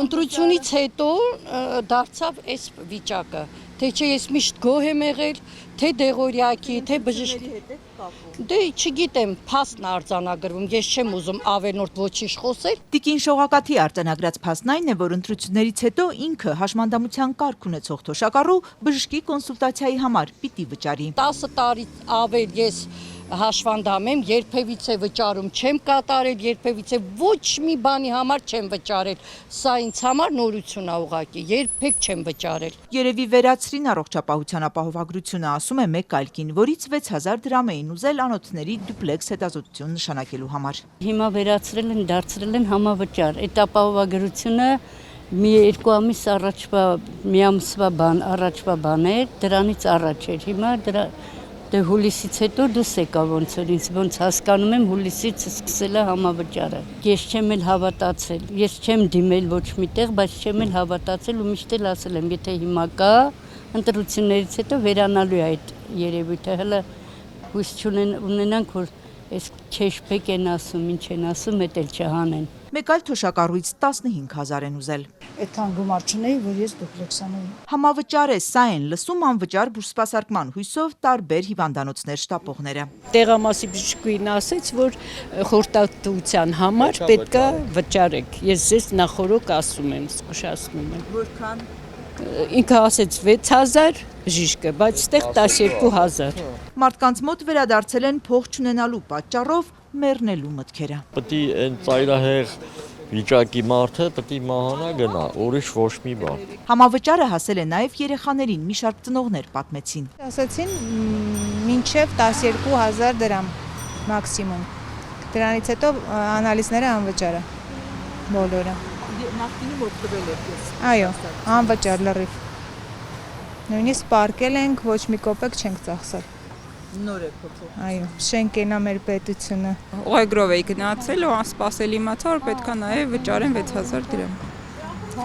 Ընտրությունից հետո դարձավ այս վիճակը, թե չէ ես միշտ գոհ եմ եղել, թե դեղորյակի, թե բժշկի։ Դե չգիտեմ, փաստն արձանագրվում, ես չեմ ուզում ավելորդ ոչինչ խոսել։ Տիկին Շողակաթի արձանագրած փաստն այն է, որ ընտրություններից հետո ինքը հաշմանդամության կարգ ունեցող թոշակառու բժշկի կոնսուլտացիայի համար պիտի վճարի։ 10 տարի ավել ես հաշվանդամ եմ, երբևիցե վճարում չեմ կատարել, երբևիցե ոչ մի բանի համար չեմ վճարել։ Սա ինձ համար նորություն է ուղղակի, երբեք չեմ վճարել։ Երևի վերացրին առողջապահության ապահովագրությունը, ասում է մեկ այլ կին, որից 6000 դրամ էին ուզել անոթների դուպլեքս հետազոտություն նշանակելու համար։ Հիմա վերացրել են, դարձրել են համավճար։ Այդ ապահովագրությունը մի 2 ամիս առաջվա, մի ամսվա առաջվա բան էր, դրանից առաջ էր։ Հիմա դրա Դե հուլիսից հետո դուս եկա ոնց հասկանում եմ հուլիսից սկսել է համավճարը։ Ես չեմ էլ հավատացել, ես չեմ դիմել ոչ միտեղ, բայց չեմ էլ հավատացել ու միշտ էլ ասել եմ, եթե հիմա կա, ընտրություններից հետո վերանալու է այդ երևույթը, հələ հույս ունենանք, որ այս քեշբեք են ասում, ինչ են ասում, էդ էլ չհանեն։ Մեկ այլ թոշակառուից 15000 են ուզել։ Այդքան գումար չունեի, որ ես դուպլեքս անեի։ Համավճար է, սա են լսում անվճար բուժսպասարկման հույսով տարբեր հիվանդանոցներ շտապողները։ Տեղամասի բժշկուհին ասեց, որ խորհրդատվության համար պետք է վճարեք։ Ես ձեզ նախորոք ասում եմ, զգուշացնում եմ։ Որքան։ Ինքը ասեց 6000 բժիշկը, բայց ստեղ 12000։ Մարդկանց մոտ վերադարձել են փող չունենալու պատճառով մեռնելու մտքերը։ Պետք է այն ծայրահեղ վիճակի մարդը պետք է մահանա գնա, ուրիշ ոչ մի բան։ Համավճարը հասել է նաև երեխաներին, մի շարք ծնողներ պատմեցին։ Ասացին մինչև 12000 դրամ մաքսիմում։ Դրանից հետո անալիզները անվճար է բոլորը։ Նախկինում որ տվել եք ես։ Այո, անվճար լրիվ։ Նույնիսկ պարկել ենք, ոչ մի կոպեկ չենք ծախսել։ Նոր է փոխել։ Այո, շենքենա մեր պետությունը։ Ուղեգրով էի գնացել ու անսպասելի իմացա, որ պետք է նաև վճարեն 6000 դրամ։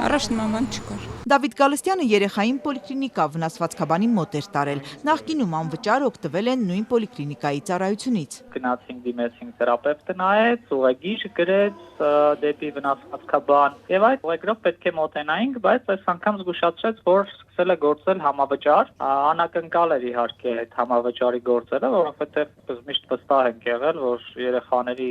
Առաջ նման բան չկար։ Դավիթ Գալստյանը երեխային պոլիկլինիկա վնասվածքաբանի մոտ էր տարել։ Նախկինում անվճար օգտվել են նույն պոլիկլինիկայի ծառայությունից։ Գնացինք դիմեցինք թերապևտը նայեց, ուղեգիր գրեց դեպի վնասվածքաբան եւ այդ ուղեգրով պետք է մոտենայինք, բայց այս անգամ զգուշացրեց, որ սկսել է գործել համավճար, անակնկալ էր իհարկե այդ համավճարի գործելը, որովհետեւ միշտ վստահ ենք եղել, որ երեխաների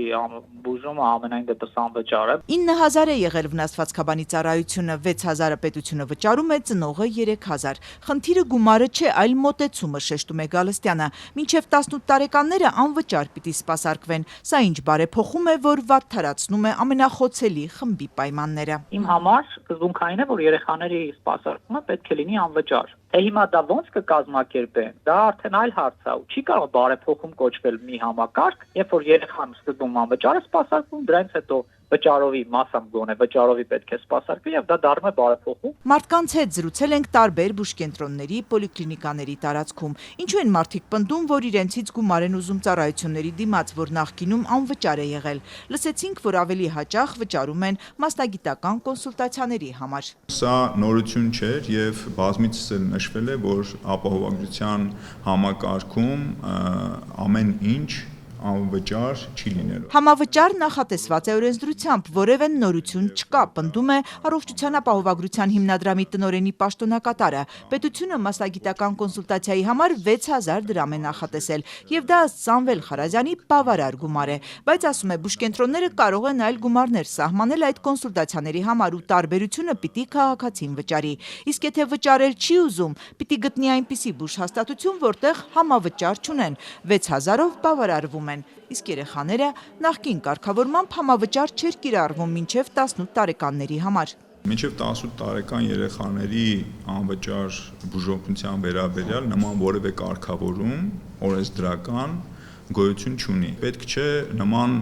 բուժումը ամենայն դեպս անվճար է։ 9000 է եղել վնասվածքաբանի ծառայությունը, 6000-ը պետությունը վճարում է, ծնողը 3000։ Խնդիրը գումարը չէ, այլ մոտեցումը, շեշտում է Գալստյանը։ Մինչև 18 տարեկանները անվճար պիտի սպասարկվեն։ Սա ինչ բարեփոխում է, որ վատթարացնում է ամենախոցելի խմբի պայմանները։ Իմ համար սկզբունքային է, որ երեխաների սպասարկումը պետք է լինի անվճար։ Թե հիմա դա ոնց կկազմակերպեն, դա արդեն այլ հարց է, ու չի կարող բարեփոխում կոչվել մի համակարգ, երբ որ երեխան սկզբում անվճար է սպասարկվում, դրանից հետո վճարովի մասամբ գոնե վճարովի պետք է սպասարկվի եւ դա դառնում է բարեփոխում։ Մարդկանց հետ զրուցել ենք տարբեր բուժկենտրոնների, պոլիկլինիկաների տարածքում։ Ինչու են մարդիկ պնդում, որ իրենցից գումար են ուզում ծառայությունների դիմաց, որ նախկինում անվճար է եղել։ Լսեցինք, որ ավելի հաճախ վճարում են մասնագիտական կոնսուլտացիաների համար։ Սա նորություն չէր եւ բազմիցս էլ նշվել է, որ ապահովագրության համակարգում ամեն ինչ անվճար չի լինելու։ Համավճար նախատեսված է օրենսդրությամբ, որևէ նորություն չկա, պնդում է Առողջության ապահովագրության հիմնադրամի տնօրենի պաշտոնակատարը։ Պետությունը մասնագիտական կոնսուլտացիայի համար 6000 դրամ է նախատեսել, եւ դա ըստ Սամվել Խարազյանի բավարար գումար է, բայց ասում է բուժկենտրոնները կարող են այլ գումարներ սահմանել այդ կոնսուլտացիաների համար ու տարբերությունը պիտի քաղաքացին վճարի։ Իսկ եթե վճարել չի ուզում, պիտի գտնի այնպիսի բուժհաստատություն, որտեղ համավճար չունեն, 6000-ով բավարարվում են, իսկ երեխաները նախկին կարգավորմամբ համավճար չէր կիրառվում մինչև 18 տարեկանների համար։ Մինչև 18 տարեկան երեխաների անվճար բուժօգնության վերաբերյալ նման որևէ կարգավորում օրենսդրական գոյություն չունի։ Պետք չէ նման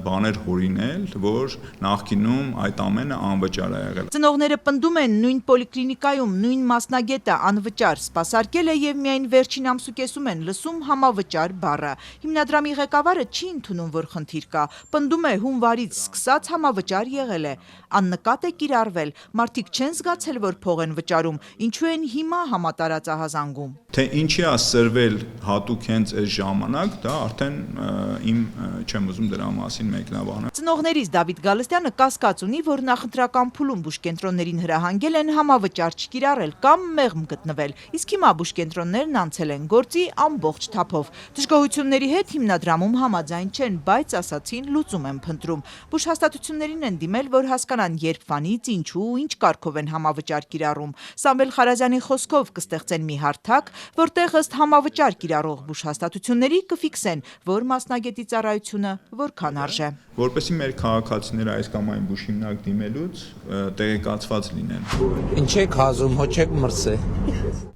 բաներ հորինել, որ նախկինում այդ ամենը անվճար է եղել։ Ծնողները պնդում են նույն պոլիկլինիկայում նույն մասնագետը անվճար սպասարկել է եւ միայն վերջին ամսուկեսում են լսում համավճար բառը։ Հիմնադրամի ղեկավարը չի ընդունում, որ խնդիր կա։ Պնդում է հունվարից սկսած համավճար եղել է։ Աննկատ է կիրառվել։ Մարդիկ չեն զգացել, որ փող են վճարում, ինչու են հիմա համատարած ահազանգում։ Թե ինչի է սրվել հատուկ հենց այս ժամանակ, դա արդեն իմ չեմ ուզում դրա մասին մեկնաբանել։ Ծնողներից Դավիթ Գալստյանը կասկած ունի, որ նախընտրական փուլում բուժկենտրոններին հրահանգել են համավճար չկիրառել կամ մեղմ գտնվել, իսկ հիմա բուժկենտրոններն անցել են գործի ամբողջ թափով։ Դժգոհությունների հետ հիմնադրամում համաձայն չեն, բայց ասացին լուծում են փնտրում։ Բուժհաստատություններին են դիմել, որ հասկանան երբվանից, ինչու, ինչ կարգով են համավճար կիրառում։ Սամվել Խարազյանի խոսքով կստեղծեն մի հարթակ, որտեղ ըստ համավճար կիրառող բուժհաստատությունների կֆիքսեն, որ մասնագետի ծառայությունը որքան արժե։ Որպեսզի մեր քաղաքացիները այս կամ այն բուժհիմնակ դիմելուց տեղեկացված լինեն։ Ինչ եք հազում, հո չեք մրսե։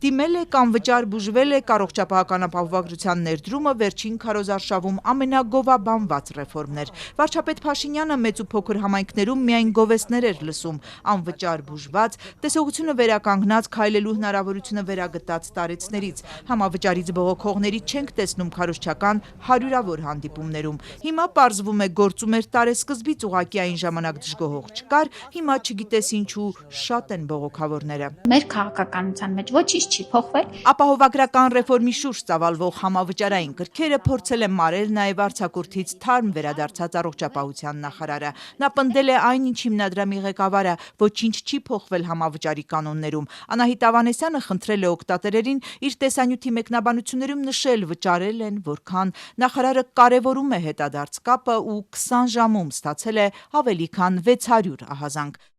Դիմել է կամ վճար բուժվել է առողջապահական ապահովագրության ներդրումը վերջին քարոզարշավում ամենագովաբանված ռեֆորմն էր։ Վարչապետ Փաշինյանը մեծ ու փոքր համայնքներում միայն գովեստներ էր լսում, անվճար բուժված, տեսողությունը վերականգնած, քայլելու հնարավորությունը վերագտած տարեցներից։ Համավճարից բողոքողների չենք տեսնում քարոզչական հարյուրավոր հանդիպումներում։ Հիմա պարզվում է գործում էր տարեսկզբից ուղղակի այն ժամանակ դժգոհող չկար, հիմա չգիտես ինչու շատ են բողոքավորները։ Մեր քաղաքականության մեջ ոչինչ չի փոխվել։ Ապահովագրական ռեֆորմի շուրջ ծավալվող համավճարային կրքերը փորձել է մարել նաև արձակուրդից թարմ վերադարձած առողջապահության նախարարը։ Նա պնդել է այն, ինչ հիմնադրամի ղեկավարը, ոչինչ չի փոխվել համավճարի կանոններում։ Անահիտ Ավանեսյանը խնդրել է օգտատերերին իր տեսանյութի մեկնաբանություններում նշել վճարել են որքան։ Նախարարը կարևորում է հետադարձ կապը ու 20 ժամում ստացել է ավելի քան 600 ահազանգ։